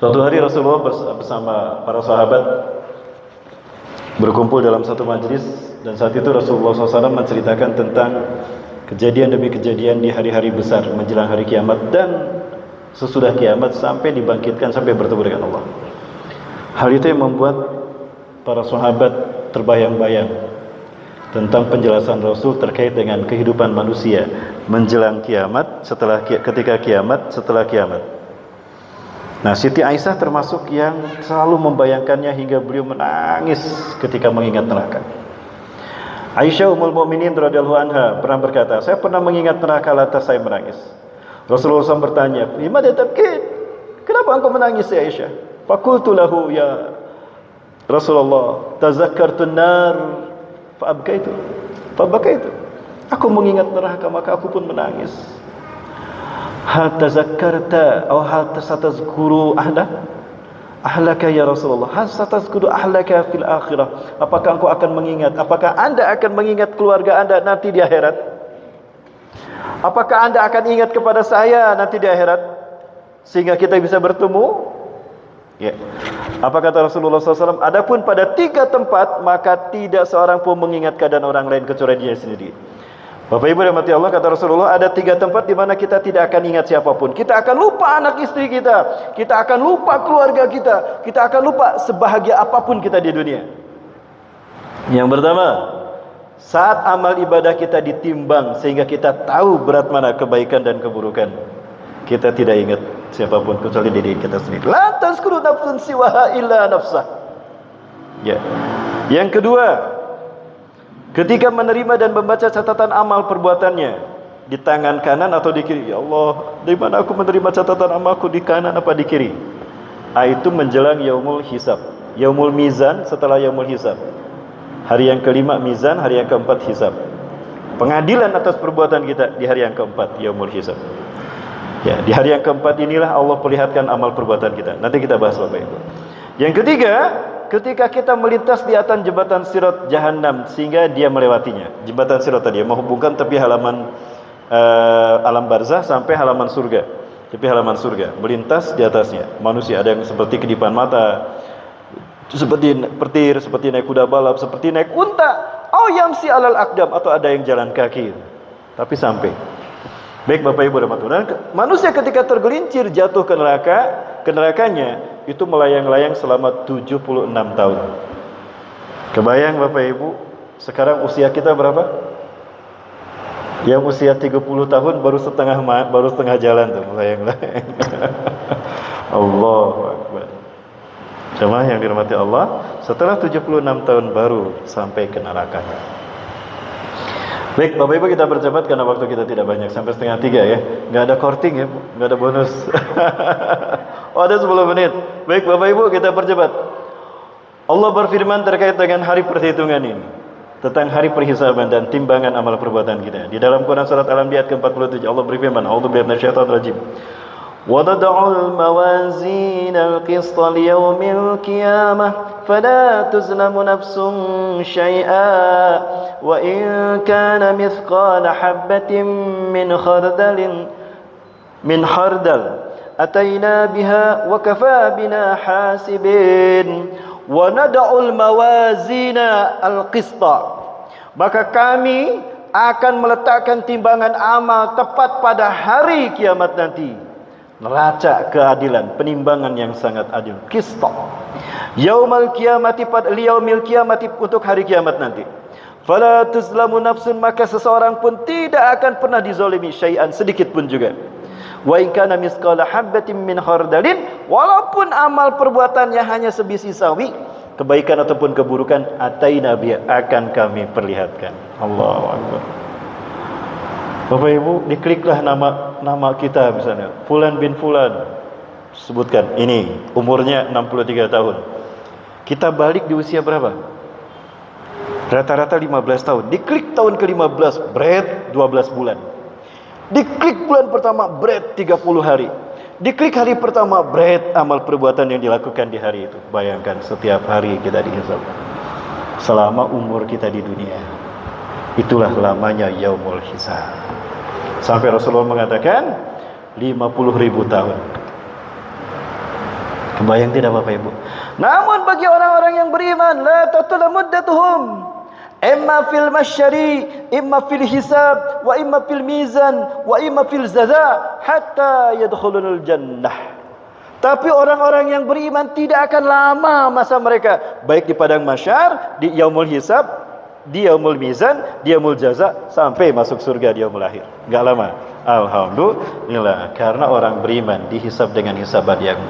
Suatu hari Rasulullah bersama para sahabat berkumpul dalam satu majlis, dan saat itu Rasulullah SAW menceritakan tentang kejadian demi kejadian di hari-hari besar menjelang hari kiamat dan sesudah kiamat sampai dibangkitkan, sampai bertemu dengan Allah. Hal itu yang membuat para sahabat terbayang-bayang tentang penjelasan Rasul terkait dengan kehidupan manusia menjelang kiamat, ketika kiamat, setelah kiamat. Nah, Siti Aisyah termasuk yang selalu membayangkannya hingga beliau menangis ketika mengingat neraka. Aisyah Ummul Mukminin radhiyallahu anha pernah berkata, saya pernah mengingat neraka lantas saya menangis. Rasulullah SAW bertanya, "Limadha tabkin?" Kenapa engkau menangis ya Aisyah? Faqultu lahu, ya Rasulullah, tazakkartun nar fa'abkaitu. Aku mengingat neraka maka aku pun menangis. Hal tazakkarta atau hal satazkuru ahlaka ya Rasulullah, hal satazkuru ahlaka fil akhirah. Apakah engkau akan mengingat, apakah anda akan mengingat keluarga anda nanti di akhirat? Apakah anda akan ingat kepada saya nanti di akhirat sehingga kita bisa bertemu? Ya. Apa kata Rasulullah SAW? Adapun pada 3 tempat maka tidak seorang pun mengingat keadaan orang lain kecuali dia sendiri. Bapak Ibu rahmati Allah, kata Rasulullah, ada 3 tempat di mana kita tidak akan ingat siapapun. Kita akan lupa anak istri kita, kita akan lupa keluarga kita akan lupa sebahagia apapun kita di dunia. Yang pertama, saat amal ibadah kita ditimbang sehingga kita tahu berat mana kebaikan dan keburukan, kita tidak ingat siapapun kecuali diri kita sendiri. La tazkuru nafsun siwaha illa nafsah. Ya. Yang kedua, ketika menerima dan membaca catatan amal perbuatannya di tangan kanan atau di kiri. Ya Allah, di mana aku menerima catatan amalku, di kanan apa di kiri? Itu menjelang yaumul hisab, yaumul mizan, setelah yaumul hisab. Hari yang kelima mizan, hari yang keempat hisab. Pengadilan atas perbuatan kita di hari yang keempat, yaumul hisab. Ya, di hari yang keempat inilah Allah perlihatkan amal perbuatan kita. Nanti kita bahas Bapak Ibu. Yang ketiga, ketika kita melintas di atas jembatan Sirat Jahannam sehingga dia melewatinya. Jembatan Sirat tadi menghubungkan tepi halaman alam barzah sampai halaman surga. Tepi halaman surga, melintas di atasnya. Manusia ada yang seperti kedipan mata, seperti petir, seperti naik kuda balap, seperti naik unta, yamsi alal aqdam, atau ada yang jalan kaki. Tapi sampai. Baik Bapak Ibu rahmatullah, manusia ketika tergelincir jatuh ke nerakanya itu melayang-layang selama 76 tahun. Kebayang Bapak Ibu, sekarang usia kita berapa? Yang usia 30 tahun baru setengah jalan tuh melayang-layang. Allahu Akbar. Jemaah yang dirahmati Allah, setelah 76 tahun baru sampai ke neraka. Baik Bapak Ibu, kita bercepat karena waktu kita tidak banyak, sampai 2:30 ya. Nggak ada korting ya, nggak ada bonus. Ada 10 menit. Baik Bapak Ibu, kita percepat. Allah berfirman terkait dengan hari perhitungan ini, tentang hari perhisaban dan timbangan amal perbuatan kita. Di dalam Quran surat Al-Anbiya ke-47 Allah berfirman, A'udzubillahi minasyaitonir rajim. وَنَضَعُ الْمَوَازِينَ الْقِسْطَ لِيَوْمِ الْقِيَامَةِ فَلَا تُظْلَمُ نَفْسٌ شَيْئًا وَإِنْ كَانَ مِثْقَالَ حَبَّةٍ مِنْ خَرْدَلٍ أَتَيْنَا بِهَا وَكَفَى بِنَا حَاسِبِينَ وَنَضَعُ الْمَوَازِينَ الْقِسْطَ. Maka kami akan meletakkan timbangan amal tepat pada hari kiamat nanti. Neraca keadilan, penimbangan yang sangat adil. Qista. Yaumil kiamati liyaumil kiamati, untuk hari kiamat nanti. Fala tuzlamu nafsun, maka seseorang pun tidak akan pernah dizalimi syai'an, sedikit pun juga. Wa in kana misqala habatin min khardalin, walaupun amal perbuatannya hanya sebiji sawi, kebaikan ataupun keburukan, ataina bi, akan kami perlihatkan. Allahu Akbar. Bapak Ibu, dikliklah nama kita misalnya, Fulan bin Fulan, sebutkan ini umurnya 63 tahun. Kita balik di usia berapa? Rata-rata 15 tahun. Diklik tahun ke-15, berat 12 bulan. Diklik bulan pertama, berat 30 hari. Diklik hari pertama, berat amal perbuatan yang dilakukan di hari itu. Bayangkan setiap hari kita dihisab selama umur kita di dunia. Itulah lamanya yaumul hisab. Sampai Rasulullah mengatakan 50.000 tahun. Kebayang tidak Bapak Ibu? Namun bagi orang-orang yang beriman, la tatul muddatuhum imma fil masyari, imma fil hisab, wa imma fil mizan, wa imma fil jaza hatta yadkhulul jannah. Tapi orang-orang yang beriman tidak akan lama masa mereka, baik di padang mahsyar, di yaumul hisab, di yaumul mizan, di yaumul jaza, sampai masuk surga di yaumul akhir. Enggak lama. Alhamdulillah, karena orang beriman dihisab dengan hisaban yang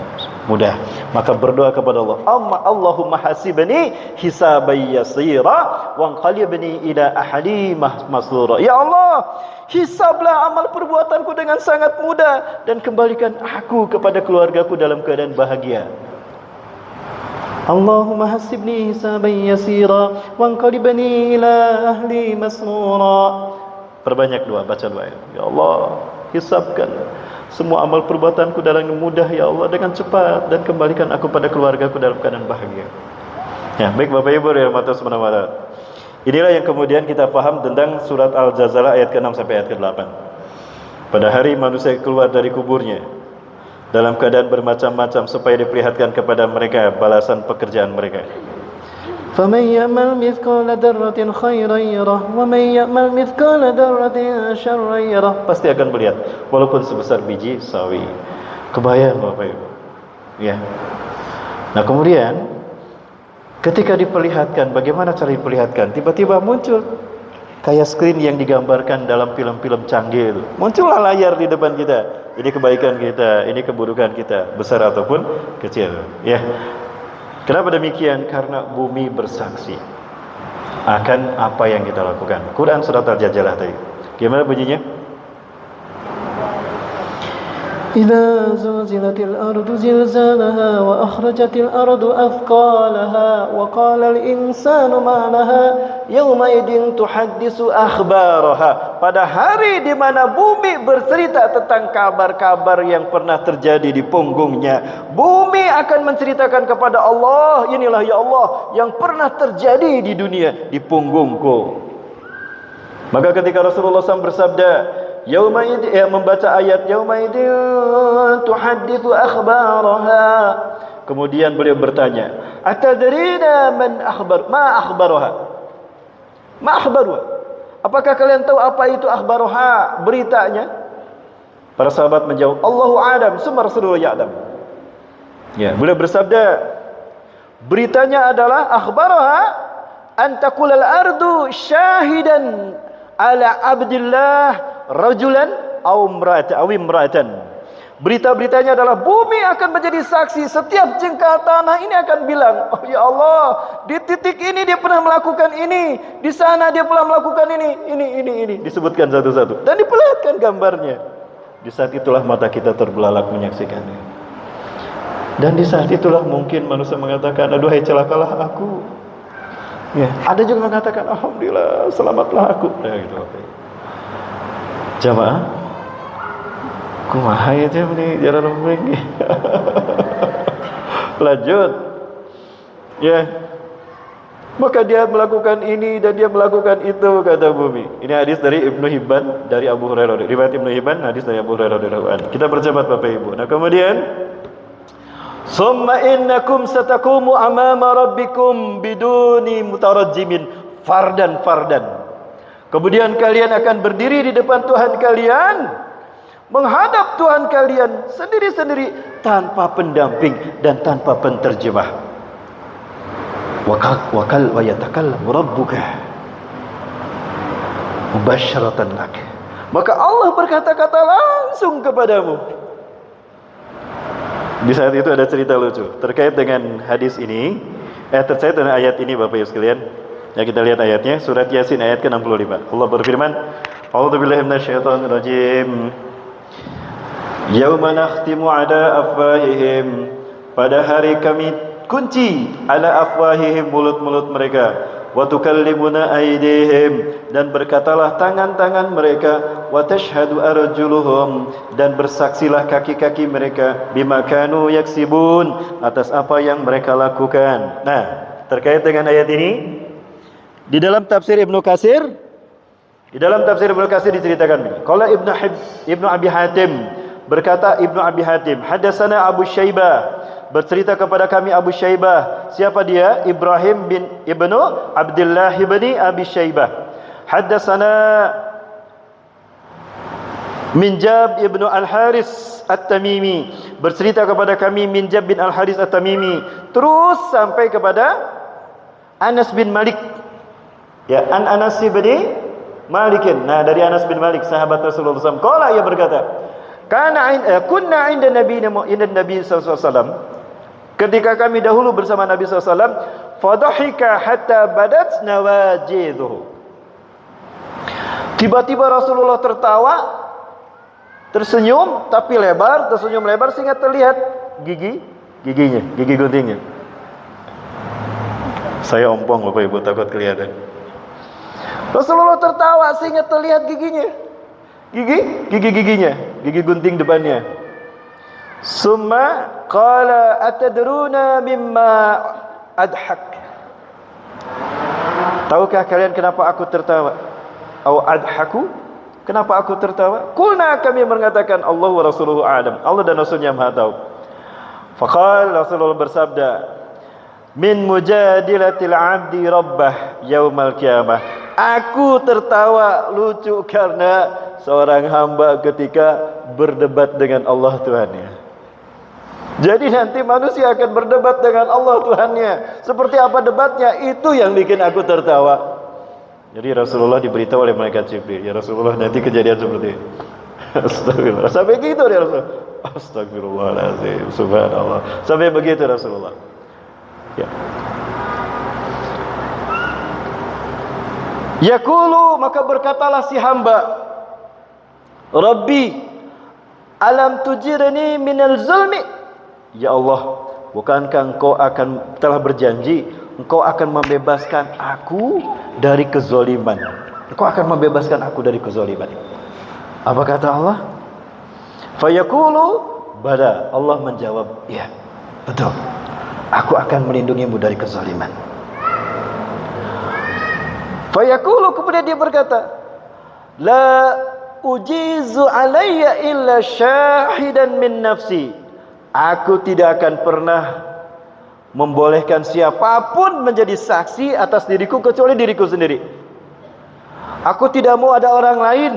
mudah. Maka berdoa kepada Allah, Allahumma hasibni hisaban yasira wa anqalibni ila ahli masrura. Ya Allah, hisablah amal perbuatanku dengan sangat mudah dan kembalikan aku kepada keluargaku dalam keadaan bahagia. Allahumma hasibni hisaban yasira wa anqalibni ila ahli masrura. Perbanyak doa, baca doa. Ya Allah, hisabkan semua amal perbuatanku dalam mudah ya Allah, dengan cepat, dan kembalikan aku pada keluargaku dalam keadaan bahagia. Ya, baik Bapak Ibu yang dirahmati Allah. Inilah yang kemudian kita paham tentang surat Al-Zalzalah ayat ke-6 sampai ayat ke-8. Pada hari manusia keluar dari kuburnya dalam keadaan bermacam-macam supaya diperlihatkan kepada mereka balasan pekerjaan mereka. فَمَنْ يَعْمَلْ مِثْقَالَ ذَرَّةٍ خَيْرًا يَرَهُ وَمَنْ يَعْمَلْ مِثْقَالَ ذَرَّةٍ شَرًّا يَرَهُ. Pasti akan melihat walaupun sebesar biji sawi. Kebayang Bapak Ibu. Ya. Nah, kemudian ketika diperlihatkan, bagaimana cara diperlihatkan? Tiba-tiba muncul kayak screen yang digambarkan dalam film-film canggih itu. Muncullah layar di depan kita. Ini kebaikan kita, ini keburukan kita, besar ataupun kecil. Ya. Kenapa demikian? Karena bumi bersaksi akan apa yang kita lakukan. Quran surat Al-Zalzalah tadi. Gimana bunyinya? Idza zulzilatil ardu zilzalaha wa akhrajatil ardu athqalaha wa qala al insanu ma laha yawma idin tuhaddisu akhbaraha. Pada hari di mana bumi bercerita tentang kabar-kabar yang pernah terjadi di punggungnya, bumi akan menceritakan kepada Allah, inilah ya Allah yang pernah terjadi di dunia di punggungku. Maka ketika Rasulullah SAW bersabda, Yaumaid, membaca ayat Yaumaidin tuhadditsu akhbaraha. Kemudian beliau bertanya, atadrina ma akhbaraha? Ma akhbaruha? Apakah kalian tahu apa itu akhbaraha, beritanya? Para sahabat menjawab, Allahu a'lam, summa Rasulullah ya'lam. Ya, beliau bersabda, beritanya adalah akhbaraha an taqulal ardu syahidan ala abdillah rajulan aw imra'atan. Berita-beritanya adalah bumi akan menjadi saksi. Setiap jengkal tanah ini akan bilang, oh ya Allah, di titik ini dia pernah melakukan ini, di sana dia pernah melakukan ini. Disebutkan satu-satu dan diperlihatkan gambarnya. Di saat itulah mata kita terbelalak menyaksikannya. Dan di saat itulah mungkin manusia mengatakan, aduhai celakalah aku. Ya, ada juga mengatakan, alhamdulillah, selamatlah aku. Nah, gitu. Jamaah, kumaha itu ini jalan lembing. Lanjut. Ya. Maka dia melakukan ini dan dia melakukan itu, kata bumi. Ini hadis dari Ibnu Hibban dari Abu Hurairah. Riwayat Ibnu Hibban, hadis dari Abu Hurairah radhiyallahu anhu. Kita percepat Bapak Ibu. Nah, kemudian summa innakum sataqumu amama rabbikum biduni mutarajjimin fardan. Kemudian kalian akan berdiri di depan Tuhan kalian, menghadap Tuhan kalian sendiri-sendiri tanpa pendamping dan tanpa penterjemah. Wakal wa yatakallamu rabbuka mubasyaratan lak. Maka Allah berkata-kata langsung kepadamu. Di saat itu ada cerita lucu terkait dengan hadis ini, terkait dengan ayat ini Bapak Ibu sekalian. Ya, kita lihat ayatnya, surat Yasin ayat ke-65. Allah berfirman, A'udzubillahi minasyaitonir rajim. Yauma nakhtimu ala afwahihim. Pada hari kami kunci ala afwahihim, mulut-mulut mereka. Wa tukallimuna aydihim, dan berkatalah tangan-tangan mereka. Wa tashhadu arjuluhum, dan bersaksilah kaki-kaki mereka. Bima kanu yaksibun, atas apa yang mereka lakukan. Nah, terkait dengan ayat ini, di dalam tafsir Ibnu Katsir diceritakan, qala Ibnu Abi Hatim, berkata Ibnu Abi Hatim, hadatsana Abu Syaibah Bercerita kepada kami Abu Syaibah. Siapa dia? Ibrahim bin Ibnu Abdullah bin Abi Syaibah. Haddatsana Minjab ibnu Al-Haris At-Tamimi. Bercerita kepada kami Minjab bin Al-Haris At-Tamimi. Terus sampai kepada Anas bin Malik. Ya, Anas bin Malikin. Nah, dari Anas bin Malik, sahabat Rasulullah SAW. Qala, ia berkata, kunna inda Nabi sallallahu alaihi wasallam. Ketika kami dahulu bersama Nabi sallallahu alaihi wasallam, fadhahika hatta badat nawajidhu. Tiba-tiba Rasulullah tertawa, tersenyum tapi lebar, tersenyum lebar sehingga terlihat giginya, gigi guntingnya. Saya ompong Bapak Ibu, takut kelihatan. Rasulullah tertawa sehingga terlihat giginya. Giginya, gigi gunting depannya. Summa qala atadruna mimma adhak. Tahukah kalian kenapa aku tertawa? Au adhaku? Kenapa aku tertawa? Qulna, kami mengatakan Allah wa rasuluhu a'lam. Allah dan Rasulnya Maha tahu. Faqala, Rasulullah bersabda, min mujadilatil 'abdi rabbah yaumal qiyamah. Aku tertawa lucu karena seorang hamba ketika berdebat dengan Allah Tuhannya. Jadi nanti manusia akan berdebat dengan Allah Tuhannya. Seperti apa debatnya? Itu yang bikin aku tertawa. Jadi Rasulullah diberitahu oleh malaikat Jibril, ya Rasulullah nanti kejadian seperti ini. Astagfirullah. Sampai gitu dia Rasul. Astagfirullahaladzim. Subhanallah. Sampai begitu Rasulullah. Ya. Yaqulu, maka berkatalah si hamba, Rabbi, alam tujirni minal zulmi? Ya Allah, bukankah engkau telah berjanji engkau akan membebaskan aku dari kezaliman? Engkau akan membebaskan aku dari kezaliman. Apa kata Allah? Fayaqulu bala. Allah menjawab, ya, betul. Aku akan melindungimu dari kezaliman. Fayaqulu, kemudian dia berkata, la ujizu alayya illa syahidan min nafsi. Aku tidak akan pernah membolehkan siapapun menjadi saksi atas diriku kecuali diriku sendiri. Aku tidak mau ada orang lain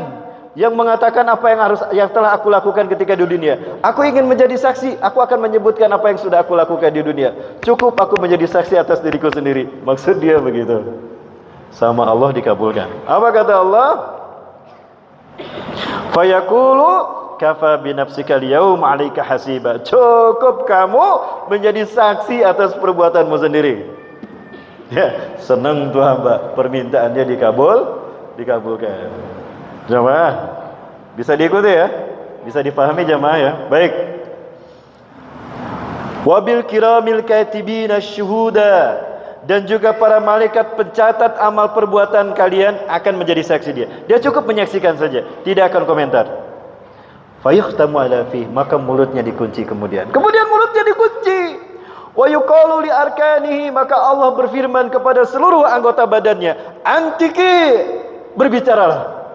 yang mengatakan apa yang telah aku lakukan ketika di dunia. Aku ingin menjadi saksi. Aku akan menyebutkan apa yang sudah aku lakukan di dunia. Cukup aku menjadi saksi atas diriku sendiri. Maksud dia begitu. Sama Allah dikabulkan. Apa kata Allah? Fayaqulu kafa bi nafsika al-yawm 'alaika hasiba. Cukup kamu menjadi saksi atas perbuatanmu sendiri. Ya, senang tuh hamba, permintaannya dikabulkan. Jamaah, bisa diikuti ya? Bisa dipahami jamaah ya? Baik. Wabil kiramil katibina syuhuda. Dan juga para malaikat pencatat amal perbuatan kalian akan menjadi saksi dia. Dia cukup menyaksikan saja, tidak akan komentar. Fayuhtamu ala fi, maka mulutnya dikunci kemudian. Kemudian mulutnya dikunci. Wa yuqalu li arkanihi, maka Allah berfirman kepada seluruh anggota badannya, antiki, berbicaralah.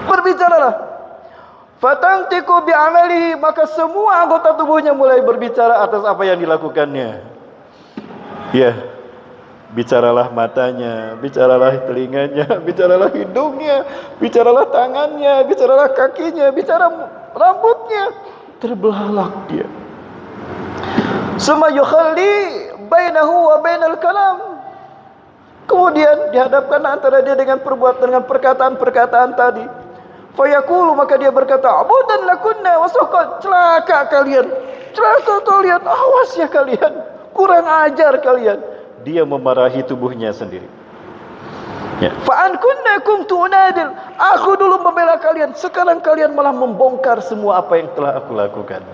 Berbicaralah. Fatantiku bi amalihi, maka semua anggota tubuhnya mulai berbicara atas apa yang dilakukannya. Ya, bicaralah matanya, bicaralah telinganya, bicaralah hidungnya, bicaralah tangannya, bicaralah kakinya, bicara rambutnya. Terbelalak dia. Summa yukhalli bainahu wa bainal kalam. Kemudian dihadapkan antara dia dengan perkataan-perkataan tadi. Fayaqulu, maka dia berkata, abudan lakunna wasaqat. Celaka kalian, awas ya kalian. Kurang ajar kalian. Dia memarahi tubuhnya sendiri. Ya. Fa'an kunna kuntu unadil. Aku dulu membela kalian, sekarang kalian malah membongkar semua apa yang telah aku lakukan.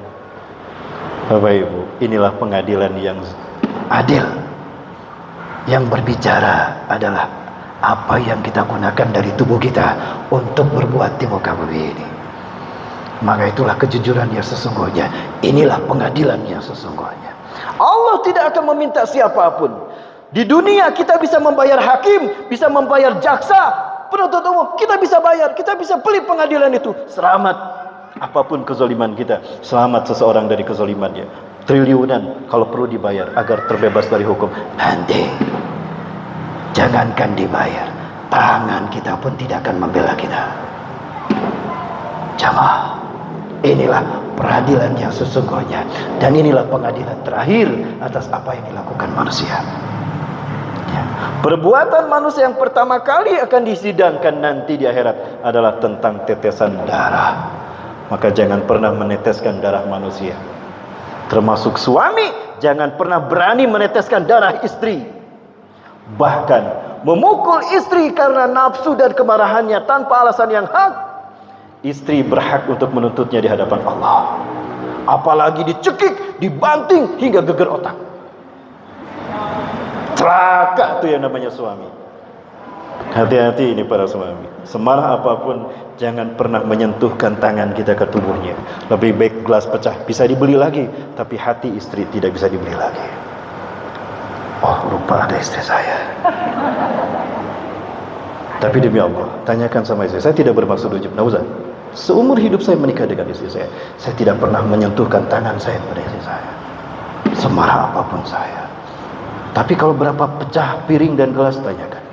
Bapak Ibu, inilah pengadilan yang adil. Yang berbicara adalah apa yang kita gunakan dari tubuh kita untuk berbuat di muka bumi ini. Maka itulah kejujuran yang sesungguhnya. Inilah pengadilan yang sesungguhnya. Allah tidak akan meminta siapapun. Di dunia kita bisa membayar hakim, bisa membayar jaksa, penuntut umum, kita bisa bayar, kita bisa beli pengadilan itu. Selamat apapun kezaliman kita, selamat seseorang dari kezalimannya. triliunan kalau perlu dibayar agar terbebas dari hukum. Nanti jangankan dibayar, tangan kita pun tidak akan membela kita. Jamaah, inilah peradilan yang sesungguhnya, dan inilah pengadilan terakhir atas apa yang dilakukan manusia. Ya. Perbuatan manusia yang pertama kali akan disidangkan nanti di akhirat adalah tentang tetesan darah. Maka jangan pernah meneteskan darah manusia. Termasuk suami, jangan pernah berani meneteskan darah istri. Bahkan memukul istri karena nafsu dan kemarahannya tanpa alasan yang hak. Istri berhak untuk menuntutnya di hadapan Allah. Apalagi dicekik, dibanting hingga geger otak. Celaka itu yang namanya suami. Hati-hati ini para suami. Semarah apapun, jangan pernah menyentuhkan tangan kita ke tubuhnya. Lebih baik gelas pecah, bisa dibeli lagi, tapi hati istri tidak bisa dibeli lagi. Oh, lupa ada istri saya. Tapi demi Allah, tanyakan sama istri. Saya tidak bermaksud ujub nauzan. Seumur hidup saya menikah dengan istri saya tidak pernah menyentuhkan tangan saya pada istri saya. Semarah apapun saya. Tapi kalau berapa pecah piring dan gelas, tanyakan.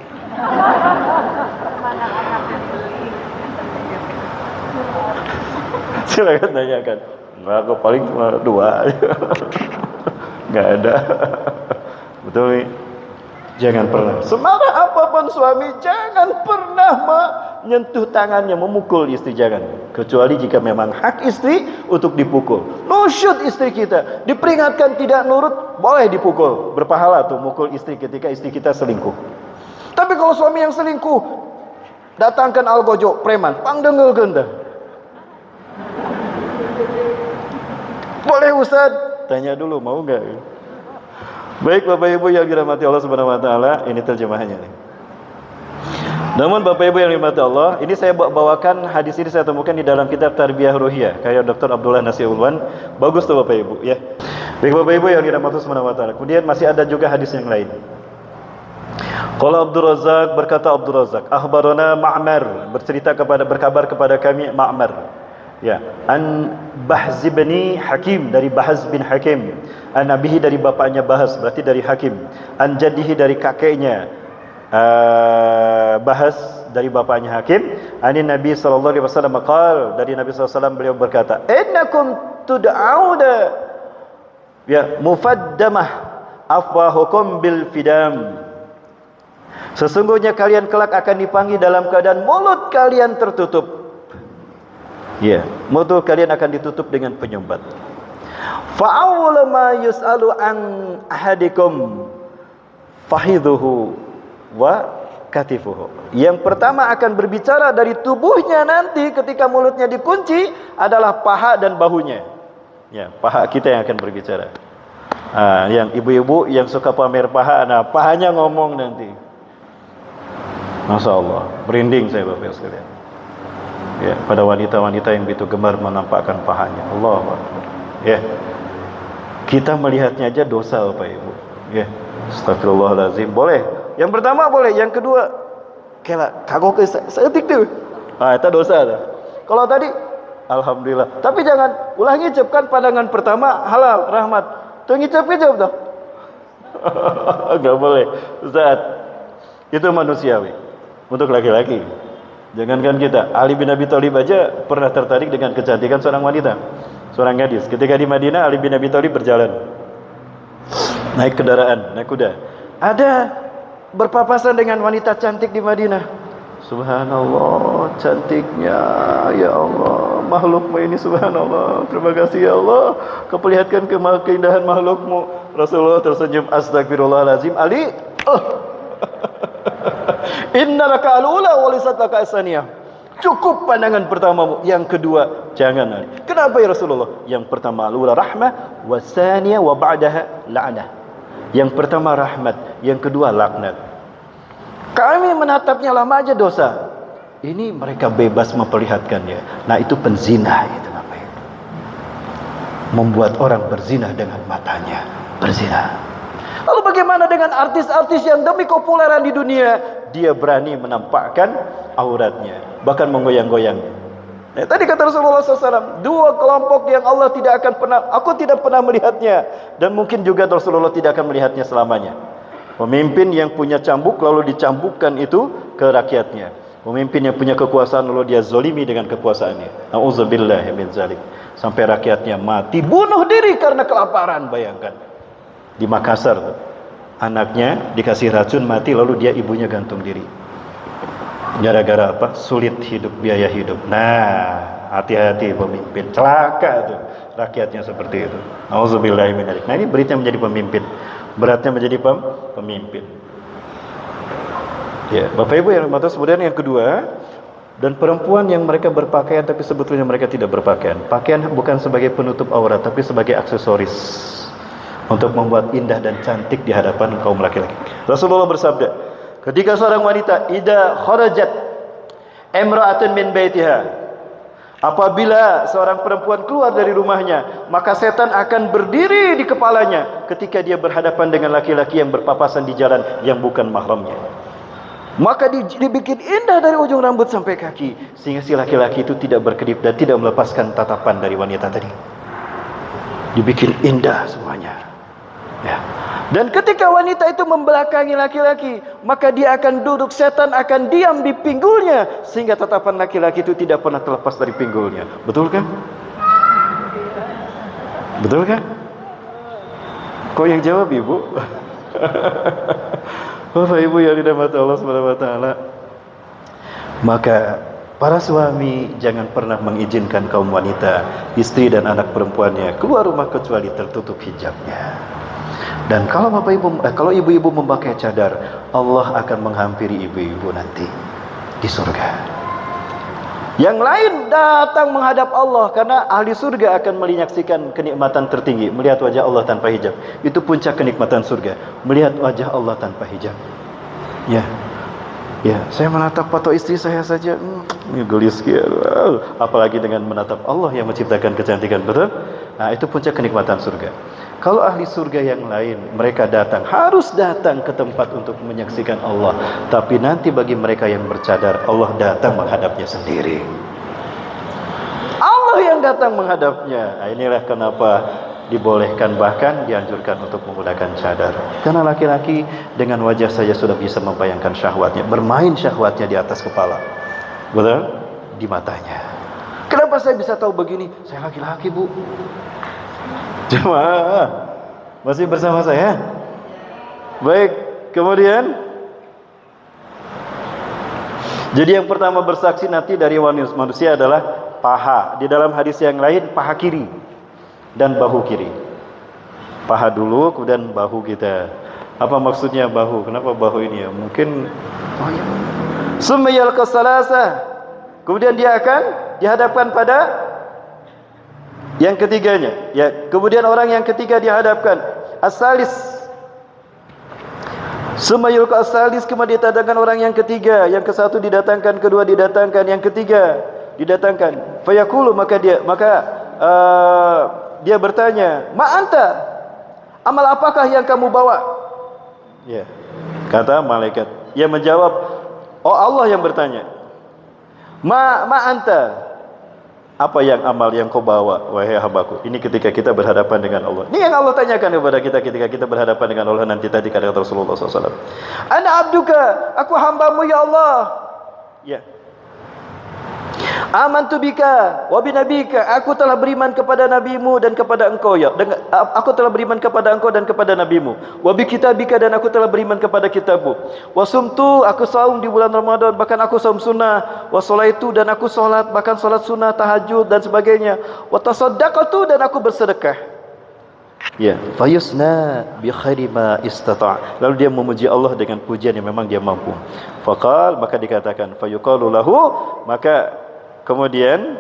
Silakan tanyakan. Aku paling cuma 2. Nggak ada. Betul nih. Jangan pernah, semarah apapun suami, jangan pernah menyentuh tangannya, memukul istri, jangan. Kecuali jika memang hak istri untuk dipukul. Nusyut istri kita, diperingatkan tidak nurut, boleh dipukul. Berpahala tuh mukul istri ketika istri kita selingkuh. Tapi kalau suami yang selingkuh, datangkan algojo, preman, pangdengel genda. Boleh Ustaz? Tanya dulu, mau nggak? Baik Bapak Ibu yang dirahmati Allah Subhanahu wa taala, ini terjemahannya nih. Namun Bapak Ibu yang dirahmati Allah, ini saya bawakan hadis ini saya temukan di dalam kitab Tarbiyah Ruhiyah karya Dr. Abdullah Nasir Ulwan. Bagus tuh Bapak Ibu ya. Baik Bapak Ibu yang dirahmati Allah Subhanahu wa taala. Kemudian masih ada juga hadis yang lain. Qala Abdul Razzaq, berkata Abdul Razzaq, akhbarana Ma'mar, berkabar kepada kami Ma'mar. Ya, an Bahz bin Hakim, dari Bahz bin Hakim, an abihi, dari bapaknya Bahz, berarti dari Hakim, an jaddihi, dari kakeknya Bahz, dari bapaknya Hakim, anin Nabi sallallahu alaihi wasallam qaal, dari Nabi sallallahu alaihi wasallam beliau berkata, innakum tud'auna ya mufaddamah afwahukum bil fidam. Sesungguhnya kalian kelak akan dipanggil dalam keadaan mulut kalian tertutup. Ya, mulut kalian akan ditutup dengan penyumbat. Fa'awwal ma yus'alu an ahadikum fahidhuhu wa katifuhu. Yang pertama akan berbicara dari tubuhnya nanti ketika mulutnya dikunci adalah paha dan bahunya. Ya, paha kita yang akan berbicara. Yang ibu-ibu yang suka pamer paha, nah pahanya ngomong nanti. Masya Allah, merinding saya Bapak sekalian. Ya, pada wanita-wanita yang begitu gemar menampakkan pahanya. Allahu Akbar. Ya. Kita melihatnya aja dosa Bapak Ibu. Ya. Astagfirullahalazim. Boleh. Yang pertama boleh, yang kedua kela kagok seetik tuh. Itu dosa dah. Kalau tadi alhamdulillah. Tapi jangan ulah ngicep, pandangan pertama halal, rahmat. Tuh ngicep tuh. Enggak boleh. Ustaz. Itu manusiawi. Untuk laki-laki. Jangankan kita, Ali bin Abi Thalib aja pernah tertarik dengan kecantikan seorang wanita, seorang gadis. Ketika di Madinah, Ali bin Abi Thalib berjalan, naik kendaraan, naik kuda. Ada berpapasan dengan wanita cantik di Madinah. Subhanallah, cantiknya, ya Allah, makhlukmu ini subhanallah. Terima kasih ya Allah, kau perlihatkan keindahan makhlukmu. Rasulullah tersenyum, astagfirullahalazim. Ali, innalaka alula walisatlaka asaniyah. Cukup pandangan pertamamu. Yang kedua jangan Ali. Kenapa ya Rasulullah? Yang pertama alula rahmah, wasaniyah wa ba'daha la'nah. Yang pertama rahmat, yang kedua laknat. Kami menatapnya lama aja dosa. Ini mereka bebas memperlihatkannya. Nah itu penzina itu namanya. Membuat orang berzina dengan matanya. Berzina. Lalu bagaimana dengan artis-artis yang demi kepopuleran di dunia dia berani menampakkan auratnya, bahkan menggoyang-goyangnya? Tadi kata Rasulullah SAW, dua kelompok yang Allah tidak akan pernah, aku tidak pernah melihatnya, dan mungkin juga Rasulullah tidak akan melihatnya selamanya. Pemimpin yang punya cambuk lalu dicambukkan itu ke rakyatnya. Pemimpin yang punya kekuasaan lalu dia zolimi dengan kekuasaannya. Nauzubillahi min zalik. Sampai rakyatnya mati, bunuh diri karena kelaparan, bayangkan. Di Makassar, anaknya dikasih racun mati lalu dia ibunya gantung diri. Gara-gara apa? Sulit hidup, biaya hidup. Nah, hati-hati pemimpin, celaka tuh rakyatnya seperti itu. Auzubillahi min dzalik. Nah, ini beritanya menjadi pemimpin. Beratnya menjadi pemimpin. Ya, Bapak Ibu yang dirahmati, kemudian yang kedua, dan perempuan yang mereka berpakaian tapi sebetulnya mereka tidak berpakaian. Pakaian bukan sebagai penutup aurat tapi sebagai aksesoris untuk membuat indah dan cantik di hadapan kaum laki-laki. Rasulullah bersabda, ketika seorang wanita idza kharajat imra'atun min baitiha, apabila seorang perempuan keluar dari rumahnya, maka setan akan berdiri di kepalanya ketika dia berhadapan dengan laki-laki yang berpapasan di jalan yang bukan mahramnya. Maka dibikin indah dari ujung rambut sampai kaki, sehingga si laki-laki itu tidak berkedip dan tidak melepaskan tatapan dari wanita tadi. Dibikin indah semuanya. Ya. Dan ketika wanita itu membelakangi laki-laki, maka dia akan duduk, setan akan diam di pinggulnya, sehingga tatapan laki-laki itu tidak pernah terlepas dari pinggulnya. Betul kan? Betul kan? Kok yang jawab ibu? Bapak Ibu yang dirahmati Allah Subhanahu wa taala. Maka para suami jangan pernah mengizinkan kaum wanita, istri dan anak perempuannya keluar rumah kecuali tertutup hijabnya. Dan kalau Bapak Ibu, kalau ibu-ibu memakai cadar, Allah akan menghampiri ibu-ibu nanti di surga. Yang lain datang menghadap Allah karena ahli surga akan menyaksikan kenikmatan tertinggi, melihat wajah Allah tanpa hijab. Itu puncak kenikmatan surga, melihat wajah Allah tanpa hijab. Ya, ya, saya menatap foto istri saya saja, gelis ya. Apalagi dengan menatap Allah yang menciptakan kecantikan, betul? Nah, itu puncak kenikmatan surga. Kalau ahli surga yang lain, mereka harus datang ke tempat untuk menyaksikan Allah. Tapi nanti bagi mereka yang bercadar, Allah datang menghadapnya sendiri. Allah yang datang menghadapnya. Nah, inilah kenapa dibolehkan, bahkan dianjurkan untuk menggunakan cadar. Karena laki-laki dengan wajah saja sudah bisa membayangkan syahwatnya, bermain syahwatnya di atas kepala, betul? Di matanya. Kenapa saya bisa tahu begini? Saya laki-laki, Bu. Jemaah masih bersama saya? Baik, kemudian jadi yang pertama bersaksi nanti dari manusia adalah paha. Di dalam hadis yang lain paha kiri dan bahu kiri. Paha dulu, kemudian bahu kita. Apa maksudnya bahu? Kenapa bahu ini ya? Mungkin Summayal kasalasa. Kemudian dia akan dihadapkan pada yang ketiganya, ya. Kemudian orang yang ketiga dihadapkan asalis. Sumayul asalis, kemudian didatangkan orang yang ketiga, yang ke satu didatangkan, kedua didatangkan, yang ketiga didatangkan. Fayaqulu, maka dia bertanya, "Ma anta? Amal apakah yang kamu bawa?" Ya. Kata malaikat. Ia menjawab, "Oh, Allah yang bertanya. Ma anta? Apa yang amal yang kau bawa, wahai hambaku?" Ini ketika kita berhadapan dengan Allah. Ini yang Allah tanyakan kepada kita ketika kita berhadapan dengan Allah nanti. Tadi kata Rasulullah SAW, "Ana abduka, aku hambamu ya Allah." Ya. "Amantu bika wa binabika, aku telah beriman kepada nabimu dan kepada engkau ya. Aku telah beriman kepada engkau dan kepada nabimu. Wa bi kitabika, dan aku telah beriman kepada kitabmu. Wa sumtu, aku saum di bulan Ramadan, bahkan aku saum sunnah. Wa sholaitu, dan aku salat, bahkan salat sunnah, tahajud dan sebagainya. Wa tasaddaqatu, dan aku bersedekah." Ya, fayusna bi khairi ma istata'. Lalu dia memuji Allah dengan pujian yang memang dia mampu. Faqal, maka dikatakan, fayuqalu lahu, maka kemudian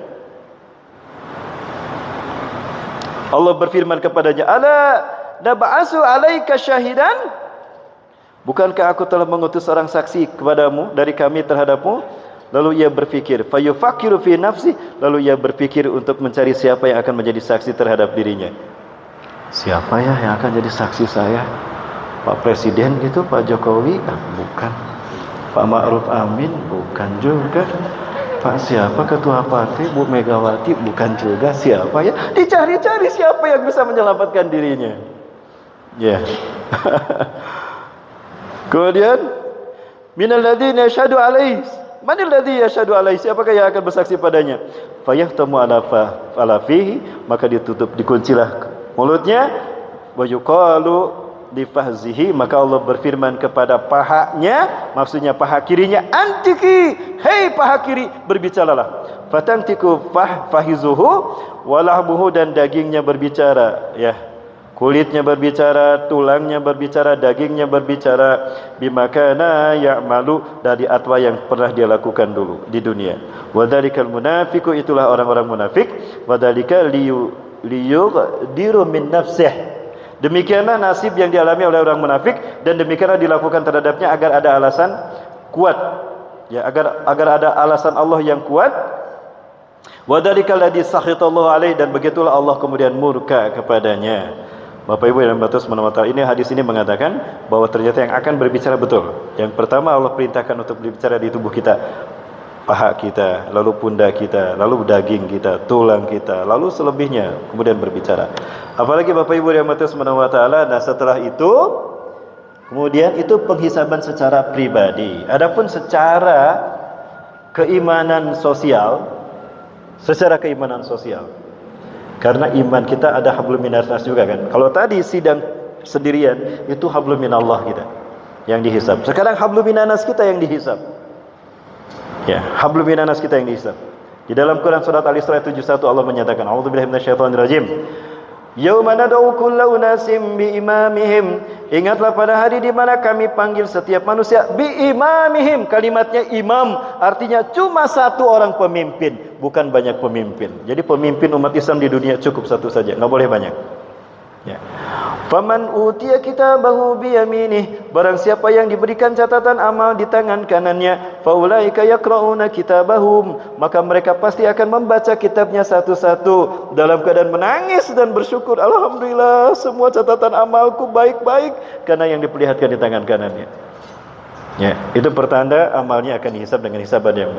Allah berfirman kepadanya, "Ala nab'asu 'alaika syahidan? Bukankah aku telah mengutus seorang saksi kepadamu dari kami terhadapmu?" Lalu ia berfikir, fayufakiru fi nafsi, lalu ia berfikir untuk mencari siapa yang akan menjadi saksi terhadap dirinya. Siapa ya yang akan jadi saksi saya? Pak Presiden gitu, Pak Jokowi? Bukan. Pak Ma'ruf Amin? Bukan juga. Pak siapa ketua partai? Bu Megawati? Bukan juga. Siapa ya? Dicari-cari siapa yang bisa menyelamatkan dirinya. Ya. Kemudian minal ladzina yashhadu alaihi. Manil ladzi yashhadu alaihi? Siapakah yang akan bersaksi padanya? Fayahtamu ala fihi, maka ditutup, dikuncilah mulutnya. Wa yuqalu li fahzihi, maka Allah berfirman kepada pahanya, maksudnya paha kirinya, antiki, hei paha kiri, berbicaralah. Fatantiku fahizuhu walahmuhu, dan dagingnya berbicara, ya. Kulitnya berbicara, tulangnya berbicara, dagingnya berbicara, bimakana ya'malu, dari atwa yang pernah dia lakukan dulu di dunia. Wadzalikal munafiqu, itulah orang-orang munafik. Wadzalika liyughdiru min nafsih. Demikianlah nasib yang dialami oleh orang munafik, dan demikianlah dilakukan terhadapnya agar ada alasan kuat, ya, agar ada alasan Allah yang kuat. Wadzalikal ladzi sakhitallahu alaihi, dan begitulah Allah kemudian murka kepadanya. Bapak Ibu yang berbahagia subhanahu wa ta'ala, ini hadis ini mengatakan bahwa ternyata yang akan berbicara betul. Yang pertama Allah perintahkan untuk berbicara di tubuh kita, paha kita, lalu pundak kita, lalu daging kita, tulang kita, lalu selebihnya kemudian berbicara. Apalagi Bapak Ibu yang berbahagia subhanahu wa ta'ala, nah setelah itu kemudian itu penghisaban secara pribadi. Adapun secara keimanan sosial, karena iman kita ada hablum minas nas juga kan. Kalau tadi sidang sendirian itu hablum minallah kita yang dihisab. Sekarang hablum minas kita yang dihisab. Ya, hablum minas kita yang dihisab. Di dalam Quran surat Al-Isra 71 Allah menyatakan, a'udzubillahi minasyaitonirrajim. Yauma nad'u kulla unasim bi imamihim. Ingatlah pada hari di mana kami panggil setiap manusia bi imamihim. Kalimatnya imam artinya cuma satu orang pemimpin, bukan banyak pemimpin. Jadi pemimpin umat Islam di dunia cukup satu saja, enggak boleh banyak. Ya. Faman utiya kitabahu bi yaminih, barang siapa yang diberikan catatan amal di tangan kanannya, faulaika yaqrauna kitabahum, maka mereka pasti akan membaca kitabnya satu-satu dalam keadaan menangis dan bersyukur, alhamdulillah semua catatan amalku baik-baik karena yang diperlihatkan di tangan kanannya. Ya, itu pertanda amalnya akan dihisab dengan hisaban yang